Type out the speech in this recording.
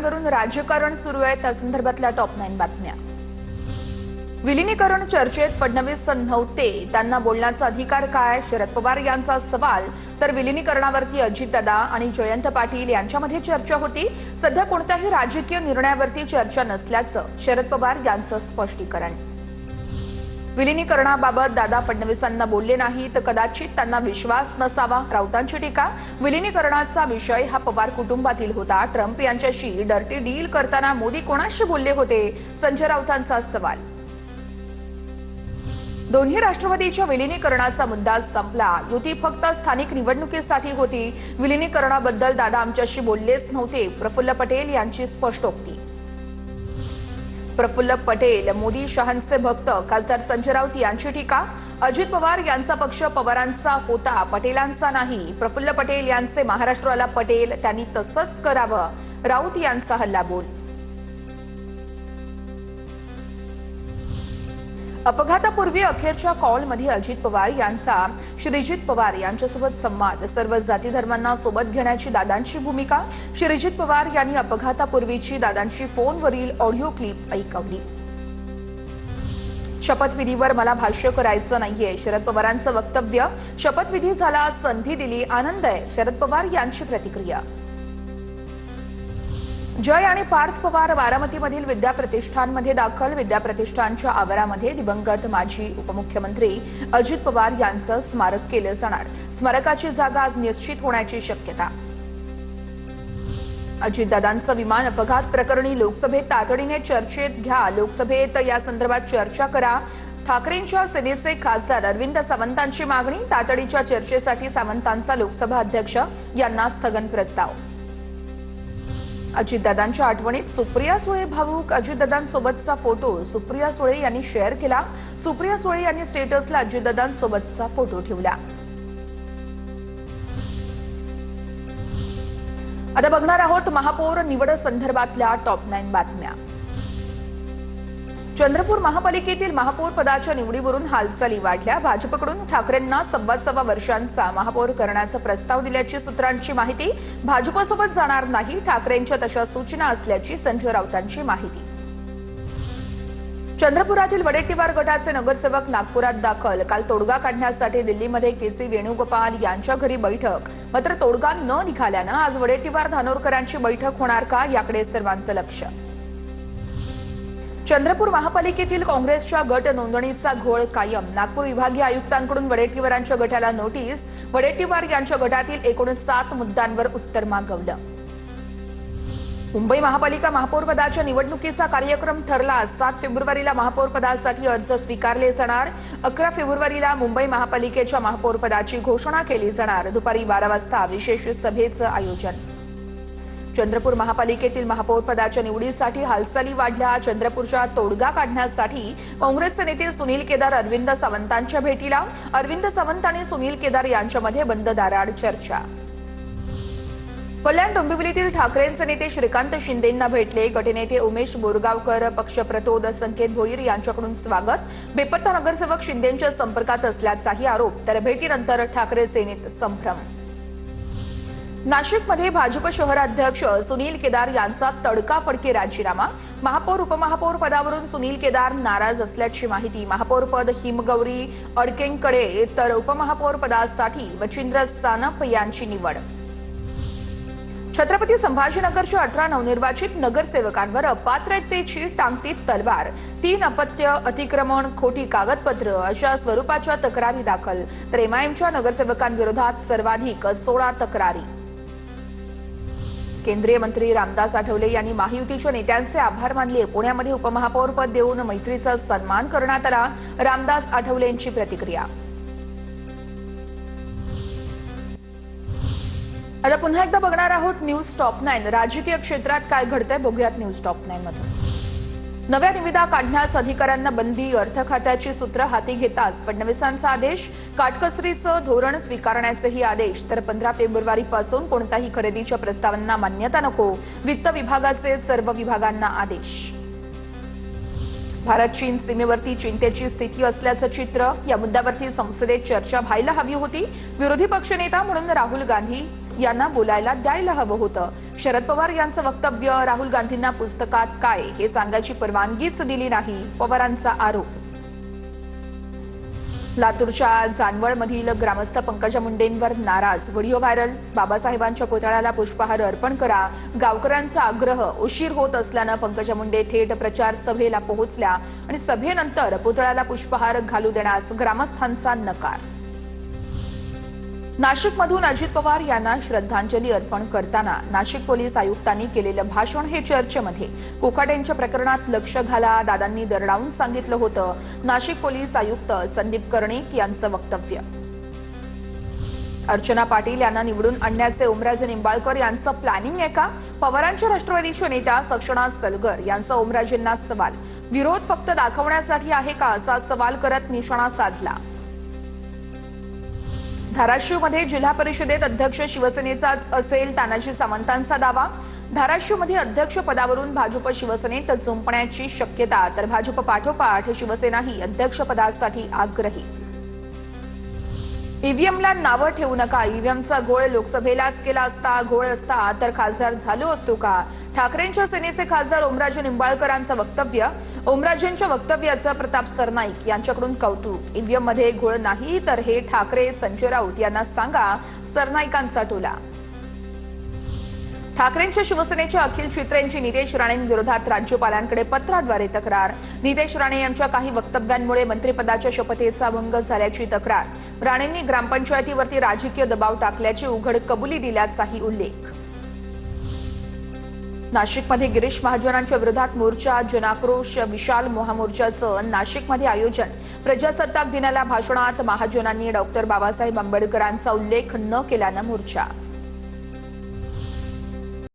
वरून राजकारण सुरू आहे त्या संदर्भातल्या टॉप 9 बातम्या। विलीनीकरण चर्चेत फडणवीस नव्हते, त्यांना बोलण्याचा अधिकार काय? शरद पवार यांचा सवाल। तर विलीनीकरणावरती अजितदादा आणि जयंत पाटील यांच्यामध्ये चर्चा होती। सध्या कोणत्याही राजकीय निर्णयावरती चर्चा नसल्याचं शरद पवार यांचं स्पष्टीकरण। विलीनीकरणाबाबत दादा फडणवीसांना बोलले नाही तर कदाचित त्यांना विश्वास नसावा, राऊतांची टीका। विलीनीकरणाचा विषय हा पवार कुटुंबातील होता। ट्रम्प यांच्याशी डर्टी डील करताना मोदी कोणाशी बोलले होते? संजय राऊतांचा सवाल। दोन्ही राष्ट्रवादीच्या विलीनीकरणाचा मुद्दा संपला। युती फक्त स्थानिक निवडणुकीसाठी होती। विलीनीकरणाबद्दल दादा आमच्याशी बोललेच नव्हते, प्रफुल्ल पटेल यांची स्पष्टोक्ती। प्रफुल्ल पटेल मोदी शहांचे भक्त, खासदार संजय राऊत यांची टीका। अजित पवार यांचा पक्ष पवारांचा होता, पटेलांचा नाही। प्रफुल्ल पटेल यांचे महाराष्ट्राला पटेल, त्यांनी तसंच करावं, राऊत यांचा हल्लाबोल। अपघातापूर्वी अखेरच्या कॉलमध्ये अजित पवार यांचा श्रीजित पवार यांच्यासोबत संवाद। सर्व जाती धर्मांना सोबत घेण्याची दादांची भूमिका। श्रीजित पवार यांनी अपघातापूर्वीची दादांची फोनवरील ऑडिओ क्लिप ऐकवली। शपथविधीवर मला भाष्य करायचं नाहीये, शरद पवारांचं वक्तव्य। शपथविधी झाला, संधी दिली, आनंद आहे, शरद पवार यांची प्रतिक्रिया। जय आणि पार्थ पवार बारामतीमधील विद्याप्रतिष्ठानमध्ये दाखल। विद्याप्रतिष्ठानच्या आवारामध्ये दिवंगत माजी उपमुख्यमंत्री अजित पवार यांचं स्मारक केलं जाणार। स्मारकाची जागा आज निश्चित होण्याची शक्यता। अजितदादांचं विमान अपघात प्रकरणी लोकसभेत तातडीने चर्चेत घ्या। लोकसभेत या संदर्भात चर्चा करा। ठाकरेंच्या सेनेचे खासदार अरविंद सावंतांची मागणी। तातडीच्या चर्चेसाठी सावंतांचा लोकसभा अध्यक्ष यांना स्थगन प्रस्ताव। अजितदादांच्या आठवणीत सुप्रिया सुळे भावूक। अजितदादांसोबतचा फोटो सुप्रिया सुळे यांनी शेअर केला। सुप्रिया सुळे यांनी स्टेटसला अजितदादांसोबतचा फोटो ठेवला। आता बघणार आहोत महापौर निवड संदर्भातल्या टॉप 9 बातम्या। चंद्रपूर महापालिकेतील महापौर पदाच्या निवडीवरून हालचाली वाढल्या। भाजपकडून ठाकरेंना 1.25 वर्षांचा महापौर करण्याचा प्रस्ताव दिल्याची सूत्रांची माहिती। भाजपसोबत जाणार नाही, ठाकरेंच्या तशा सूचना असल्याची संजय राऊतांची माहिती। चंद्रपुरातील वडेट्टीवार गटाचे नगरसेवक नागपुरात दाखल। काल तोडगा काढण्यासाठी दिल्लीमध्ये केसी वेणुगोपाल यांच्या घरी बैठक, मात्र तोडगा न निघाल्यानं आज वडेट्टीवार धानोरकरांची बैठक होणार का, याकडे सर्वांचं लक्ष। चंद्रपूर महापालिकेतील काँग्रेसच्या गट नोंदणीचा घोळ कायम। नागपूर विभागीय आयुक्तांकडून वडेट्टीवारांच्या गटाला नोटीस। वडेट्टीवार यांच्या गटातील एकूण 7 मुद्द्यांवर उत्तर मागवलं। मुंबई महापालिका महापौरपदाच्या निवडणुकीचा कार्यक्रम ठरला। 7 फेब्रुवारीला महापौरपदासाठी अर्ज स्वीकारले जाणार। 11 फेब्रुवारीला मुंबई महापालिकेच्या महापौरपदाची घोषणा केली जाणार। दुपारी 12 वाजता विशेष सभेचं आयोजन। चंद्रपूर महापालिकेतील महापौरपदाच्या निवडीसाठी हालचाली वाढल्या। चंद्रपूरच्या तोडगा काढण्यासाठी काँग्रेसचे नेते सुनील केदार अरविंद सावंतांच्या भेटीला। अरविंद सावंत आणि सुनील केदार यांच्यामध्ये बंद दाराआड चर्चा। कल्याण डोंबिवलीतील ठाकरेंचे नेते श्रीकांत शिंदेंना भेटले। गटनेते उमेश बोरगावकर, पक्षप्रतोद संकेत भोईर यांच्याकडून स्वागत। बेपत्ता नगरसेवक शिंदेंच्या संपर्कात असल्याचाही आरोप। तर भेटीनंतर ठाकरे सेनेत संभ्रम। नाशिकमध्ये भाजप शहराध्यक्ष सुनील केदार यांचा तडकाफडकी राजीनामा। महापौर उपमहापौर पदावरून सुनील केदार नाराज असल्याची माहिती। महापौरपद हिमगौरी अडकेंकडे, तर उपमहापौर पदासाठी मच्छिंद्र सानप यांची निवड। छत्रपती संभाजीनगरच्या 18 नवनिर्वाचित नगरसेवकांवर अपात्रतेची टांगतीत तलवार। 3 अपत्य, अतिक्रमण, खोटी कागदपत्र अशा स्वरूपाच्या तक्रारी दाखल। तर एमआयएमच्या नगरसेवकांविरोधात सर्वाधिक 16 तक्रारी। केंद्रीय मंत्री रामदास आठवले यांनी महायुतीच्या नेत्यांचे आभार मानले। पुण्यामध्ये उपमहापौरपद देऊन मैत्रीचा सन्मान करण्यात आला। रामदास आठवलेंची प्रतिक्रिया। आता पुन्हा एकदा बघणार आहोत न्यूज टॉप 9। राजकीय क्षेत्रात काय घडतंय बघूयात न्यूज टॉप 9 मध्ये। नव्या निविदा काढण्यास अधिकाऱ्यांना बंदी। अर्थ खात्याची सूत्र हाती घेताच फडणवीसांचा आदेश। काटकसरीचं धोरण स्वीकारण्याचेही आदेश। तर 15 फेब्रुवारीपासून कोणत्याही खरेदीच्या प्रस्तावांना मान्यता नको। वित्त विभागाचे सर्व विभागांना आदेश। भारत चीन सीमेवरती चिंतेची स्थिती असल्याचं चित्र। या मुद्द्यावरती संसदेत चर्चा व्हायला हवी होती। विरोधी पक्षनेता म्हणून राहुल गांधी यांना बोलायला द्यायला हवं होतं. शरद पवार यांचं वक्तव्य राहुल गांधींना पुस्तकात काय हे सांगायची परवानगीच दिली नाही, पवारांचा आरोप. लातूरच्या जानवळमधील ग्रामस्थ पंकजा मुंडेंवर नाराज. Video viral. बाबासाहेबांच्या पुतळ्याला पुष्पहार अर्पण करा, गावकऱ्यांचा आग्रह. उशीर होत असल्यानं पंकजा मुंडे थेट प्रचार सभेला पोहोचल्या आणि सभेनंतर पुतळ्याला पुष्पहार घालू देण्यास ग्रामस्थांचा नकार. नाशिकमधून अजित पवार यांना श्रद्धांजली अर्पण करताना नाशिक पोलीस आयुक्तांनी केलेलं भाषण हे चर्चेमध्ये. कोकाटेंच्या प्रकरणात लक्ष घाला, दादांनी दरडावून सांगितलं होतं. नाशिक पोलीस आयुक्त संदीप कर्णिक यांचं वक्तव्य. अर्चना पाटील यांना निवडून आणण्याचे ओमराजे निंबाळकर यांचं प्लॅनिंग आहे का? पवारांच्या राष्ट्रवादीच्या नेत्या सक्षणा सलगर यांचा ओमराजेंना सवाल. विरोध फक्त दाखवण्यासाठी आहे का, असा सवाल करत निशाणा साधला. धाराशिवमध्ये जिल्हा परिषदेत अध्यक्ष शिवसेनेचाच असेल, तानाजी सावंतांचा दावा. धाराशिवमध्ये अध्यक्ष पदावरून भाजप शिवसेनेत जुंपण्याची शक्यता, तर भाजप पाठोपाठ शिवसेनाही अध्यक्षपदासाठी आग्रही. ईव्हीएमला नावं ठेवू नका. ईव्हीएमचा घोळ लोकसभेलाच केला असता, घोळ असता तर खासदार झालो असतो का? ठाकरेंच्या सेनेचे खासदार ओमराजे निंबाळकरांचं वक्तव्य. ओमराजेंच्या वक्तव्याचं प्रताप सरनाईक यांच्याकडून कौतुक. ईव्हीएममध्ये घोळ नाही तर हे ठाकरे संजय राऊत यांना सांगा, सरनाईकांचा टोला. ठाकरेंच्या शिवसेनेच्या अखिल चित्रेंची नितेश राणेंविरोधात राज्यपालांकडे पत्राद्वारे तक्रार. नितेश राणे यांच्या काही वक्तव्यांमुळे मंत्रिपदाच्या शपथेचा भंग झाल्याची तक्रार. राणेंनी ग्रामपंचायतीवरती राजकीय दबाव टाकल्याची उघड कबुली दिल्याचाही उल्लेख. नाशिकमध्ये गिरीश महाजनांच्या विरोधात मोर्चा, जनाक्रोश. विशाल महामोर्चाचं नाशिकमध्ये आयोजन. प्रजासत्ताक दिनाला भाषणात महाजनांनी डॉक्टर बाबासाहेब आंबेडकरांचा उल्लेख न केल्यानं मोर्चा.